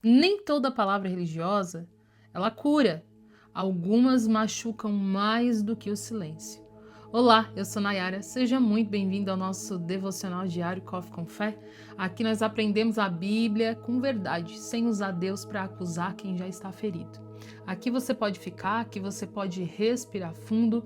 Nem toda palavra religiosa, ela cura. Algumas machucam mais do que o silêncio. Olá, eu sou Nayara, seja muito bem-vindo ao nosso devocional diário Coffee com Fé. Aqui nós aprendemos a Bíblia com verdade, sem usar Deus para acusar quem já está ferido. Aqui você pode ficar, aqui você pode respirar fundo,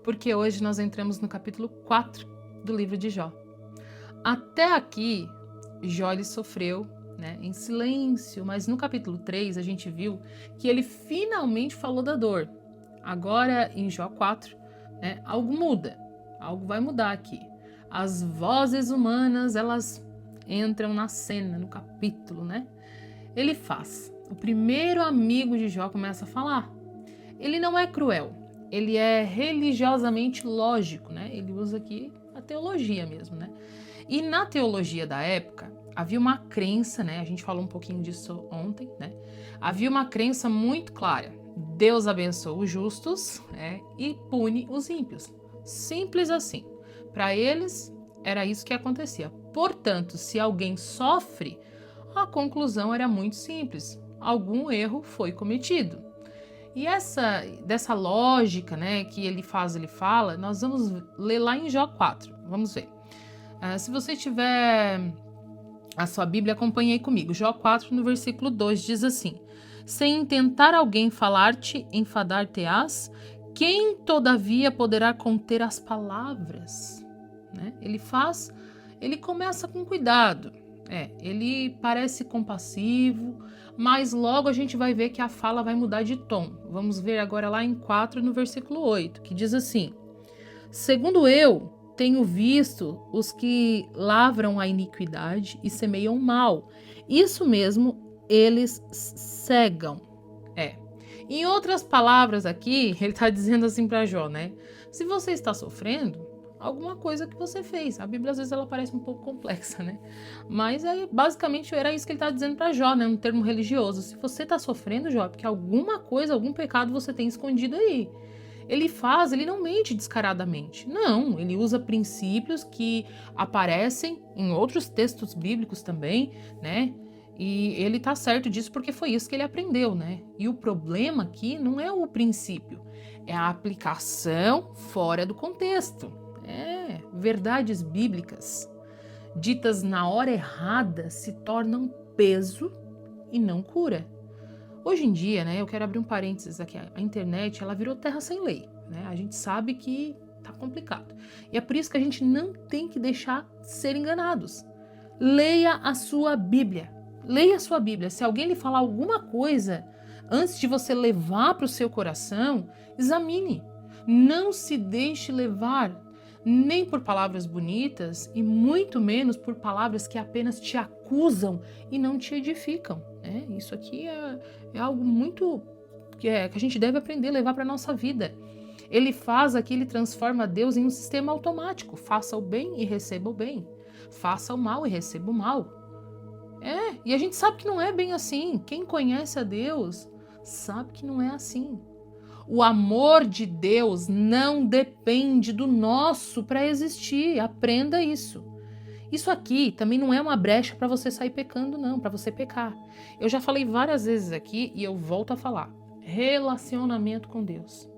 porque hoje nós entramos no capítulo 4 do livro de Jó. Até aqui, Jó ele sofreu, em silêncio, mas no capítulo 3 a gente viu que ele finalmente falou da dor. Agora, em Jó 4, algo muda, algo vai mudar aqui. As vozes humanas, elas entram na cena, no capítulo, Ele faz. O primeiro amigo de Jó começa a falar. Ele não é cruel, ele é religiosamente lógico, Ele usa aqui a teologia mesmo, E na teologia da época, havia uma crença, a gente falou um pouquinho disso ontem, Havia uma crença muito clara. Deus abençoa os justos, e pune os ímpios. Simples assim. Para eles, era isso que acontecia. Portanto, se alguém sofre, a conclusão era muito simples. Algum erro foi cometido. E dessa lógica, que ele fala, nós vamos ler lá em Jó 4. Vamos ver. Se você tiver a sua Bíblia, acompanhe aí comigo. Jó 4, no versículo 2, diz assim: sem intentar alguém falar-te, enfadar-te-ás, quem todavia poderá conter as palavras? Ele começa com cuidado. Ele parece compassivo, mas logo a gente vai ver que a fala vai mudar de tom. Vamos ver agora lá em 4, no versículo 8, que diz assim: segundo eu tenho visto os que lavram a iniquidade e semeiam mal. Isso mesmo, eles cegam. Em outras palavras aqui, ele está dizendo assim para Jó, se você está sofrendo, alguma coisa que você fez. A Bíblia às vezes ela parece um pouco complexa, Mas basicamente era isso que ele está dizendo para Jó, um termo religioso. Se você está sofrendo, Jó, é porque alguma coisa, algum pecado você tem escondido aí. Ele não mente descaradamente. Não, ele usa princípios que aparecem em outros textos bíblicos também, E ele tá certo disso porque foi isso que ele aprendeu, E o problema aqui não é o princípio, é a aplicação fora do contexto. Verdades bíblicas ditas na hora errada se tornam peso e não cura. Hoje em dia, eu quero abrir um parênteses aqui, a internet ela virou terra sem lei, A gente sabe que tá complicado. E é por isso que a gente não tem que deixar ser enganados. Leia a sua Bíblia. Leia a sua Bíblia. Se alguém lhe falar alguma coisa, antes de você levar para o seu coração, examine. Não se deixe levar nem por palavras bonitas e muito menos por palavras que apenas te acusam e não te edificam. Isso aqui é algo muito que a gente deve aprender a levar para a nossa vida. Ele transforma Deus em um sistema automático. Faça o bem e receba o bem. Faça o mal e receba o mal. E a gente sabe que não é bem assim. Quem conhece a Deus sabe que não é assim. O amor de Deus não depende do nosso para existir. Aprenda isso. Isso aqui também não é uma brecha para você sair pecando, não, para você pecar. Eu já falei várias vezes aqui e eu volto a falar. Relacionamento com Deus.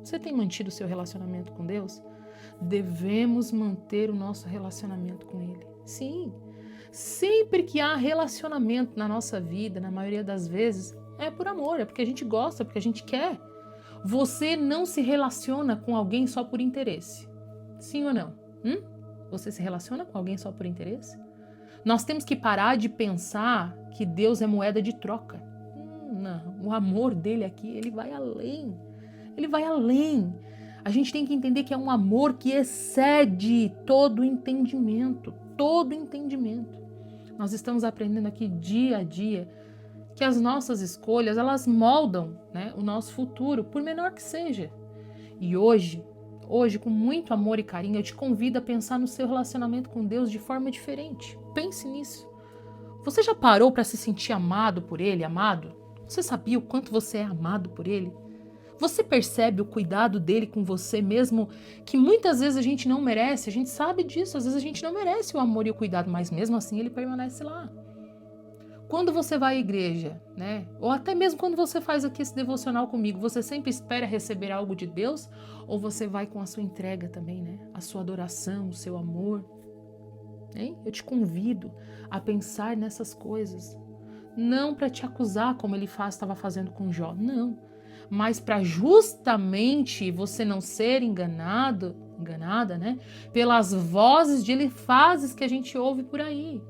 Você tem mantido o seu relacionamento com Deus? Devemos manter o nosso relacionamento com Ele. Sim. Sempre que há relacionamento na nossa vida, na maioria das vezes, é por amor, é porque a gente gosta, porque a gente quer. Você não se relaciona com alguém só por interesse. Sim ou não? Você se relaciona com alguém só por interesse? Nós temos que parar de pensar que Deus é moeda de troca. Não, o amor dele aqui, ele vai além. Ele vai além. A gente tem que entender que é um amor que excede todo entendimento. Todo entendimento. Nós estamos aprendendo aqui dia a dia que as nossas escolhas, elas moldam o nosso futuro, por menor que seja. E hoje, com muito amor e carinho, eu te convido a pensar no seu relacionamento com Deus de forma diferente. Pense nisso. Você já parou para se sentir amado por Ele, amado? Você sabia o quanto você é amado por Ele? Você percebe o cuidado dele com você mesmo, que muitas vezes a gente não merece, a gente sabe disso, às vezes a gente não merece o amor e o cuidado, mas mesmo assim ele permanece lá. Quando você vai à igreja, né? Ou até mesmo quando você faz aqui esse devocional comigo, você sempre espera receber algo de Deus? Ou você vai com a sua entrega também, né? A sua adoração, o seu amor? Hein? Eu te convido a pensar nessas coisas. Não para te acusar como ele estava fazendo com Jó, não. Mas para justamente você não ser enganada, né? Pelas vozes de Elifazes que a gente ouve por aí.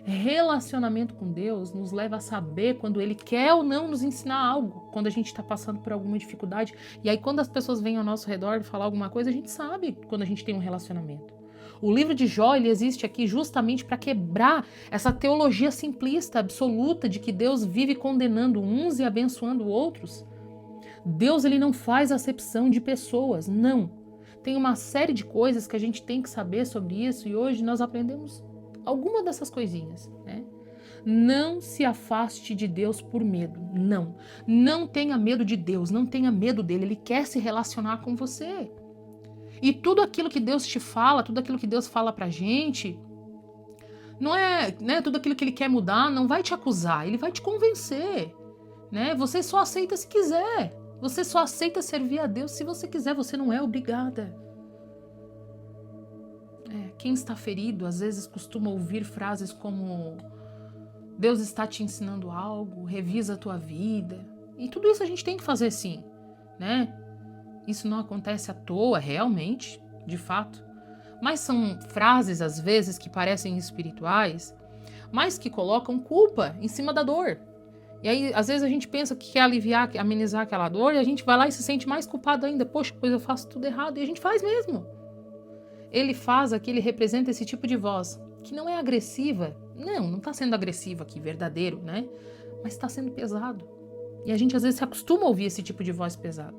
Relacionamento com Deus nos leva a saber quando Ele quer ou não nos ensinar algo, quando a gente está passando por alguma dificuldade. E aí quando as pessoas vêm ao nosso redor falar alguma coisa, a gente sabe quando a gente tem um relacionamento. O livro de Jó, ele existe aqui justamente para quebrar essa teologia simplista, absoluta, de que Deus vive condenando uns e abençoando outros. Deus, ele não faz acepção de pessoas, não. Tem uma série de coisas que a gente tem que saber sobre isso e hoje nós aprendemos alguma dessas coisinhas, né? Não se afaste de Deus por medo, não. Não tenha medo de Deus, não tenha medo dele, ele quer se relacionar com você. E tudo aquilo que Deus te fala, tudo aquilo que Deus fala pra gente, não é, né, tudo aquilo que ele quer mudar, não vai te acusar, ele vai te convencer, né? Você só aceita se quiser. Você só aceita servir a Deus se você quiser, você não é obrigada. Quem está ferido, às vezes costuma ouvir frases como Deus está te ensinando algo, revisa a tua vida. E tudo isso a gente tem que fazer sim, né? Isso não acontece à toa, realmente, de fato. Mas são frases, às vezes, que parecem espirituais, mas que colocam culpa em cima da dor. E aí, às vezes, a gente pensa que quer aliviar, amenizar aquela dor, e a gente vai lá e se sente mais culpado ainda. Poxa, pois eu faço tudo errado. E a gente faz mesmo. Ele faz aqui, ele representa esse tipo de voz, que não é agressiva. Não está sendo agressiva aqui, verdadeiro, né? Mas está sendo pesado. E a gente, às vezes, se acostuma a ouvir esse tipo de voz pesada.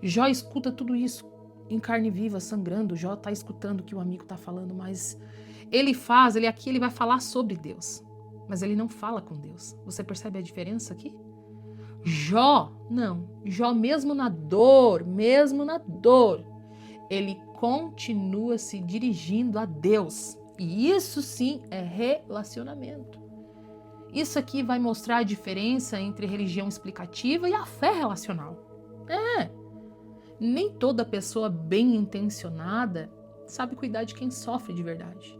Jó escuta tudo isso em carne viva, sangrando. Jó está escutando o que o amigo está falando, mas ele vai falar sobre Deus. Mas ele não fala com Deus. Você percebe a diferença aqui? Jó, não. Jó, mesmo na dor, ele continua se dirigindo a Deus. E isso sim é relacionamento. Isso aqui vai mostrar a diferença entre religião explicativa e a fé relacional. Nem toda pessoa bem intencionada sabe cuidar de quem sofre de verdade.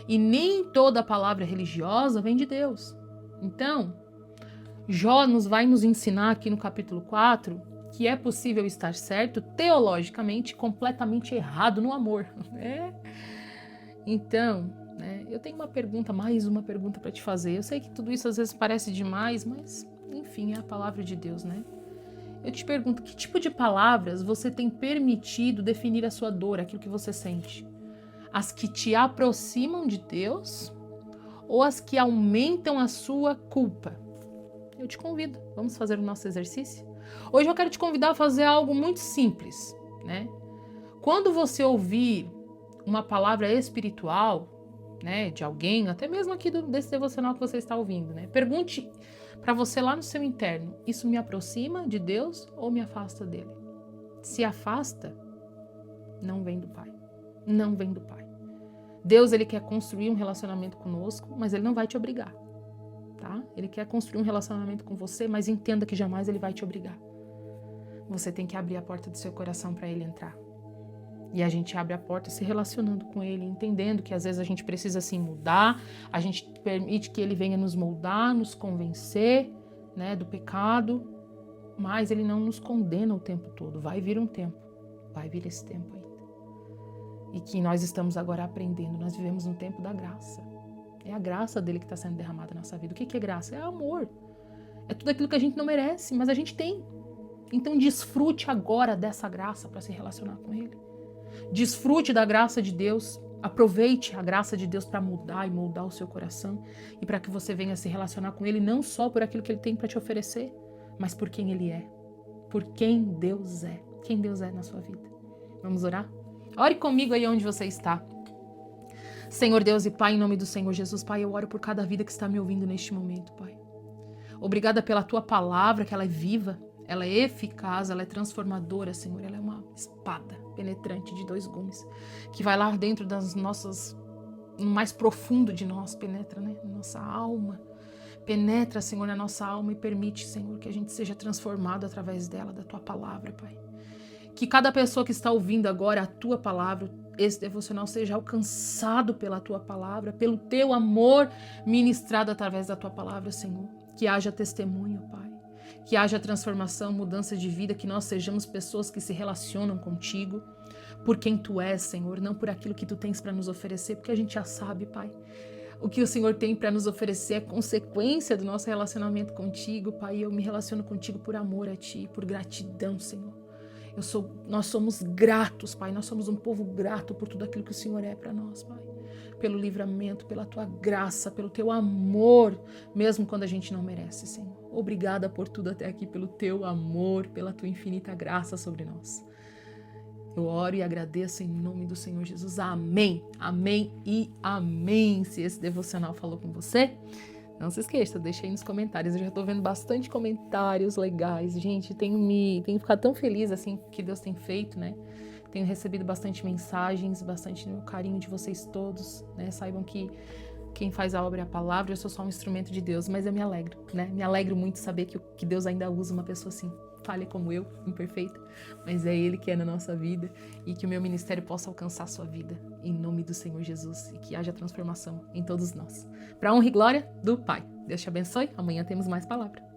E nem toda palavra religiosa vem de Deus. Então, Jó vai nos ensinar aqui no capítulo 4 que é possível estar certo teologicamente, completamente errado no amor. Então, eu tenho mais uma pergunta para te fazer. Eu sei que tudo isso às vezes parece demais, mas enfim, é a palavra de Deus, né? Eu te pergunto, que tipo de palavras você tem permitido definir a sua dor, aquilo que você sente? As que te aproximam de Deus ou as que aumentam a sua culpa? Eu te convido, vamos fazer o nosso exercício? Hoje eu quero te convidar a fazer algo muito simples, né? Quando você ouvir uma palavra espiritual, né, de alguém, até mesmo aqui desse devocional que você está ouvindo, né? Pergunte para você lá no seu interno, isso me aproxima de Deus ou me afasta dele? Se afasta, não vem do Pai. Não vem do Pai. Deus, ele quer construir um relacionamento conosco, mas ele não vai te obrigar, tá? Ele quer construir um relacionamento com você, mas entenda que jamais ele vai te obrigar. Você tem que abrir a porta do seu coração para ele entrar. E a gente abre a porta se relacionando com ele, entendendo que às vezes a gente precisa assim mudar, a gente permite que ele venha nos moldar, nos convencer, né, do pecado, mas ele não nos condena o tempo todo. Vai vir um tempo, vai vir esse tempo ainda. E que nós estamos agora aprendendo, nós vivemos no tempo da graça. É a graça dele que está sendo derramada na nossa vida. O que é graça? É amor. É tudo aquilo que a gente não merece, mas a gente tem. Então desfrute agora dessa graça para se relacionar com ele. Desfrute da graça de Deus, aproveite a graça de Deus para mudar e moldar o seu coração e para que você venha se relacionar com ele não só por aquilo que ele tem para te oferecer, mas por quem ele é, por quem Deus é na sua vida. Vamos orar? Ore comigo aí onde você está. Senhor Deus e Pai, em nome do Senhor Jesus, Pai, eu oro por cada vida que está me ouvindo neste momento, Pai. Obrigada pela Tua palavra, que ela é viva, ela é eficaz, ela é transformadora, Senhor. Ela é uma espada penetrante de 2 gumes, que vai lá dentro das nossas, no mais profundo de nós, penetra, né? Na nossa alma, Penetra, Senhor, na nossa alma e permite, Senhor, que a gente seja transformado através dela, da tua palavra, Pai. Que cada pessoa que está ouvindo agora a tua palavra, esse devocional, seja alcançado pela tua palavra, pelo teu amor ministrado através da tua palavra, Senhor. Que haja testemunho, Pai. Que haja transformação, mudança de vida, que nós sejamos pessoas que se relacionam contigo por quem tu és, Senhor, não por aquilo que tu tens para nos oferecer, porque a gente já sabe, Pai. O que o Senhor tem para nos oferecer é consequência do nosso relacionamento contigo, Pai. Eu me relaciono contigo por amor a ti, por gratidão, Senhor. Nós somos gratos, Pai. Nós somos um povo grato por tudo aquilo que o Senhor é para nós, Pai. Pelo livramento, pela tua graça, pelo teu amor, mesmo quando a gente não merece, Senhor. Obrigada por tudo até aqui, pelo teu amor, pela tua infinita graça sobre nós. Eu oro e agradeço em nome do Senhor Jesus. Amém, amém e amém. Se esse devocional falou com você, não se esqueça, deixa aí nos comentários. Eu já tô vendo bastante comentários legais. Gente, tenho ficado tão feliz assim que Deus tem feito, né? Tenho recebido bastante mensagens, bastante carinho de vocês todos, né? Saibam que quem faz a obra é a palavra, eu sou só um instrumento de Deus, mas eu me alegro, né? Me alegro muito saber que Deus ainda usa uma pessoa assim, falha como eu, imperfeita, mas é Ele que é na nossa vida e que o meu ministério possa alcançar a sua vida, em nome do Senhor Jesus, e que haja transformação em todos nós. Para honra e glória do Pai. Deus te abençoe, amanhã temos mais palavra.